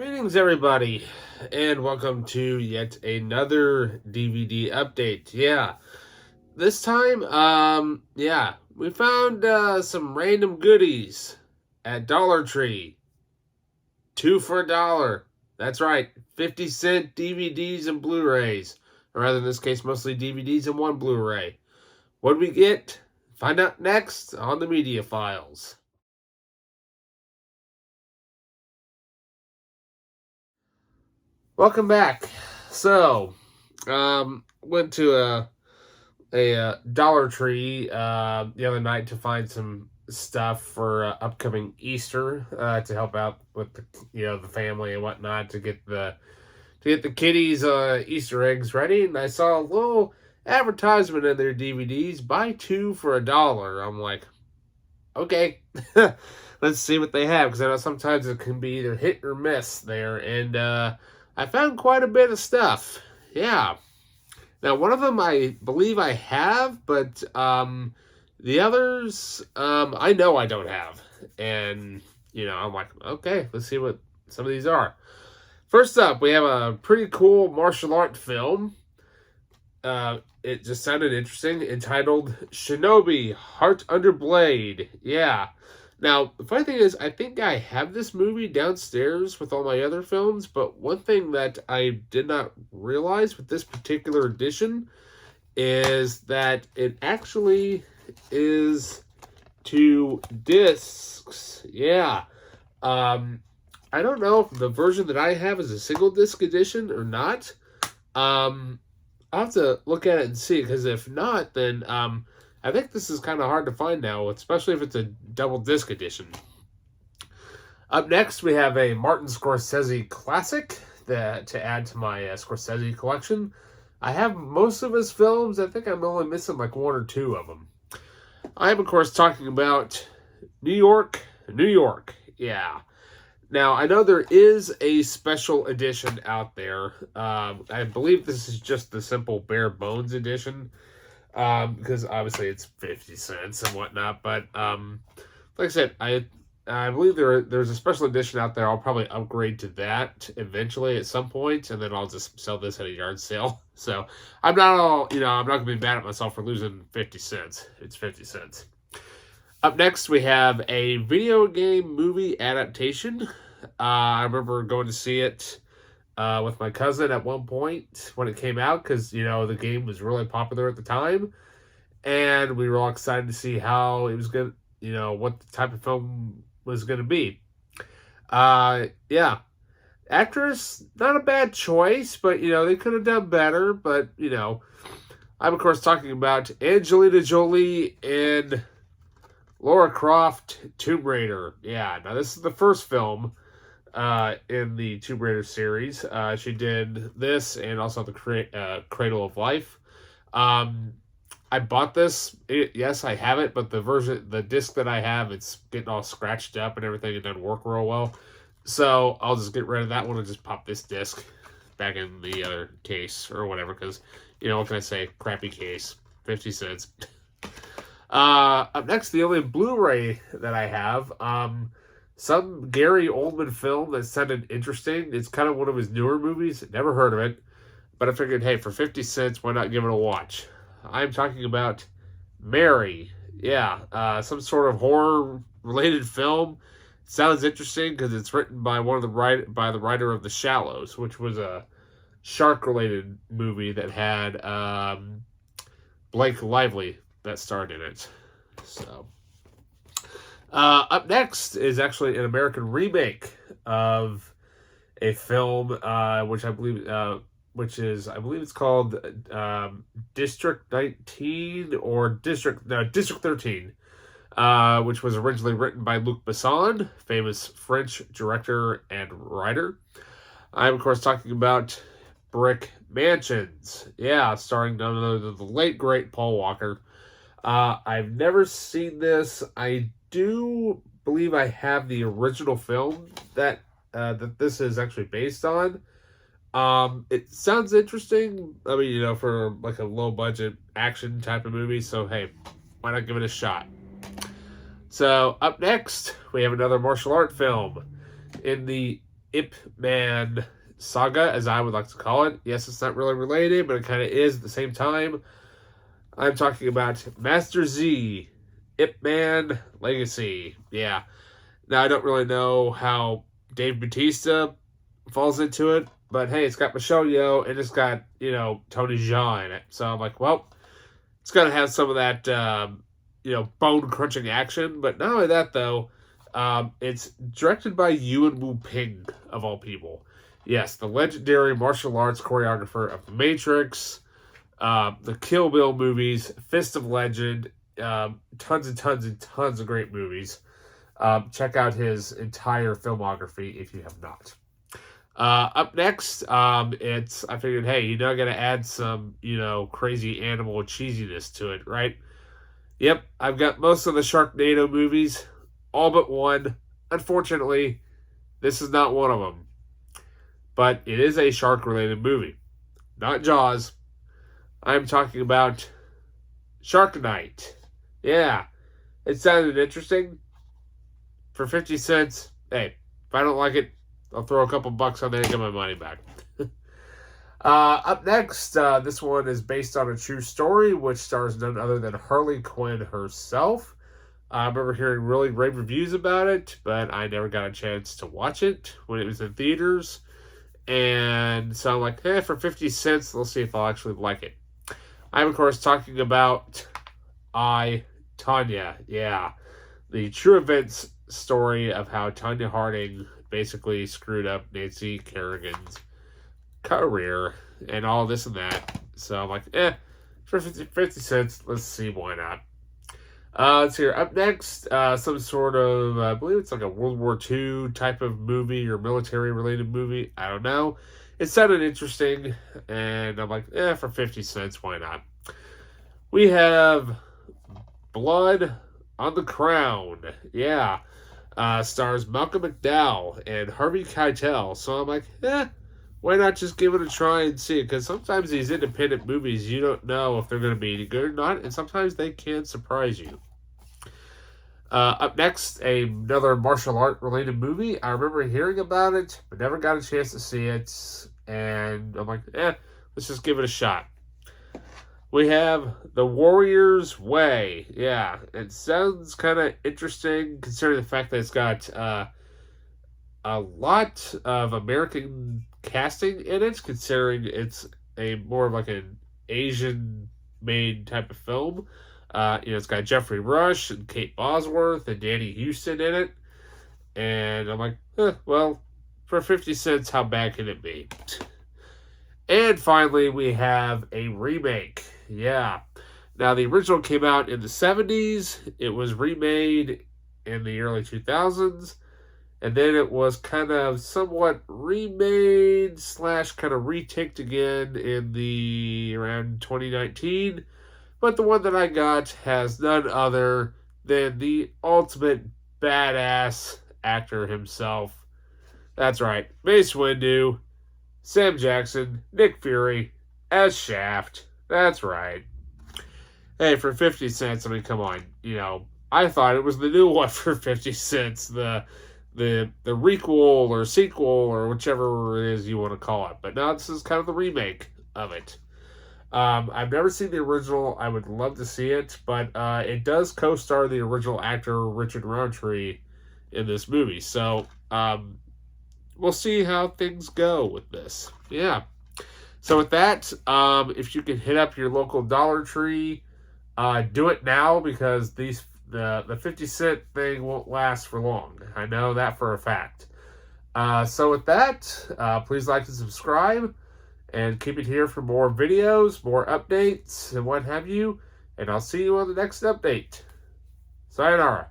Greetings, everybody, and welcome to yet another DVD update. This time, we found some random goodies at Dollar Tree. 2 for $1. That's right, 50-cent DVDs and Blu-rays. Or rather, in this case, mostly DVDs and one Blu-ray. What did we get? Find out next on the Media Files. Welcome back. So, went to a Dollar Tree the other night to find some stuff for upcoming Easter to help out with the family and whatnot to get the kiddies Easter eggs ready. And I saw a little advertisement in their DVDs: buy 2 for $1. I'm like, okay, let's see what they have, because I know sometimes it can be either hit or miss there, and I found quite a bit of stuff. Yeah. Now, one of them I believe I have, but the others I know I don't have. And, I'm like, okay, let's see what some of these are. First up, we have a pretty cool martial art film. It just sounded interesting, entitled Shinobi, Heart Under Blade. Yeah. Now, the funny thing is, I think I have this movie downstairs with all my other films, but one thing that I did not realize with this particular edition is that it actually is 2 discs. Yeah. I don't know if the version that I have is a single disc edition or not. I'll have to look at it and see, because if not, then I think this is kind of hard to find now, especially if it's a double disc edition. Up next, we have a Martin Scorsese classic to add to my Scorsese collection. I have most of his films. I think I'm only missing like 1 or 2 of them. I'm, of course, talking about New York, New York. Yeah. Now, I know there is a special edition out there. I believe this is just the simple bare bones edition. Because obviously it's 50 cents and whatnot, but like I said, I believe there's a special edition out there. I'll probably upgrade to that eventually at some point, and then I'll just sell this at a yard sale. So I'm not gonna be mad at myself for losing 50 cents. It's 50 cents. Up next, we have a video game movie adaptation. I remember going to see it with my cousin at one point when it came out, because the game was really popular at the time, and we were all excited to see how it was going to, what the type of film was going to be. Actress, not a bad choice, but they could have done better. But I'm of course talking about Angelina Jolie and Lara Croft, Tomb Raider. Yeah, now this is the first film in the Tomb Raider series. She did this and also the Cradle of Life. I bought this. Yes, I have it, but the disc that I have, it's getting all scratched up and everything. It doesn't work real well. So I'll just get rid of that one and just pop this disc back in the other case or whatever, because, what can I say? Crappy case. 50 cents. Up next, the only Blu-ray that I have, some Gary Oldman film that sounded interesting. It's kind of one of his newer movies. Never heard of it. But I figured, hey, for 50 cents, why not give it a watch? I'm talking about Mary. Yeah, some sort of horror-related film. Sounds interesting because it's written by the writer of The Shallows, which was a shark-related movie that had Blake Lively that starred in it. So... up next is actually an American remake of a film, which I believe it's called District 19 or District 13, which was originally written by Luc Besson, famous French director and writer. I'm of course talking about Brick Mansions. Yeah, starring none other than the late great Paul Walker. I've never seen this. I do believe I have the original film that this is actually based on. It sounds interesting. I mean, for like a low budget action type of movie. So hey, why not give it a shot? So up next, we have another martial art film in the Ip Man saga, as I would like to call it. Yes, it's not really related, but it kind of is at the same time. I'm talking about Master Z, Ip Man Legacy. Yeah. Now, I don't really know how Dave Bautista falls into it, but hey, it's got Michelle Yeoh and it's got, Tony Jaa in it. So I'm like, well, it's going to have some of that, bone crunching action. But not only that, though, it's directed by Yuan Wu Ping, of all people. Yes, the legendary martial arts choreographer of The Matrix, the Kill Bill movies, Fist of Legend, tons and tons and tons of great movies. Check out his entire filmography if you have not. Up next, I figured, hey, you know, I gotta add some, crazy animal cheesiness to it, right? Yep, I've got most of the Sharknado movies, all but one. Unfortunately, this is not one of them. But it is a shark-related movie. Not Jaws. I'm talking about Shark Night. Yeah, it sounded interesting. For 50 cents, hey, if I don't like it, I'll throw a couple bucks on there and get my money back. Up next, this one is based on a true story, which stars none other than Harley Quinn herself. I remember hearing really rave reviews about it, but I never got a chance to watch it when it was in theaters. And so I'm like, for 50 cents, let's see if I'll actually like it. I'm, of course, talking about I, Tonya. Yeah, the true events story of how Tonya Harding basically screwed up Nancy Kerrigan's career and all this and that. So I'm like, for 50 cents, let's see, why not? Let's hear up next, some sort of, I believe it's like a World War II type of movie or military-related movie. I don't know. It sounded interesting, and I'm like, for 50 cents, why not? We have Blood on the Crown. Yeah. Stars Malcolm McDowell and Harvey Keitel. So I'm like, why not just give it a try and see it? Because sometimes these independent movies, you don't know if they're going to be any good or not, and sometimes they can surprise you. Up next, another martial art related movie. I remember hearing about it, but never got a chance to see it. And I'm like, let's just give it a shot. We have The Warrior's Way. Yeah, it sounds kind of interesting considering the fact that it's got a lot of American casting in it, considering it's a more of like an Asian-made type of film. It's got Jeffrey Rush and Kate Bosworth and Danny Houston in it. And I'm like, well, for 50 cents, how bad can it be? And finally, we have a remake. Yeah. Now, the original came out in the 70s. It was remade in the early 2000s. And then it was kind of somewhat remade / kind of reticked again in the around 2019. But the one that I got has none other than the ultimate badass actor himself. That's right. Mace Windu, Sam Jackson, Nick Fury as Shaft. That's right. Hey, for 50 cents, I mean, come on. I thought it was the new one for 50 cents. The requel or sequel or whichever it is you want to call it. But now this is kind of the remake of it. I've never seen the original. I would love to see it, but it does co-star the original actor Richard Roundtree in this movie. So we'll see how things go with this. Yeah. So with that, if you can hit up your local Dollar Tree, do it now because the 50-cent thing won't last for long. I know that for a fact. So with that, please like and subscribe. And keep it here for more videos, more updates, and what have you. And I'll see you on the next update. Sayonara.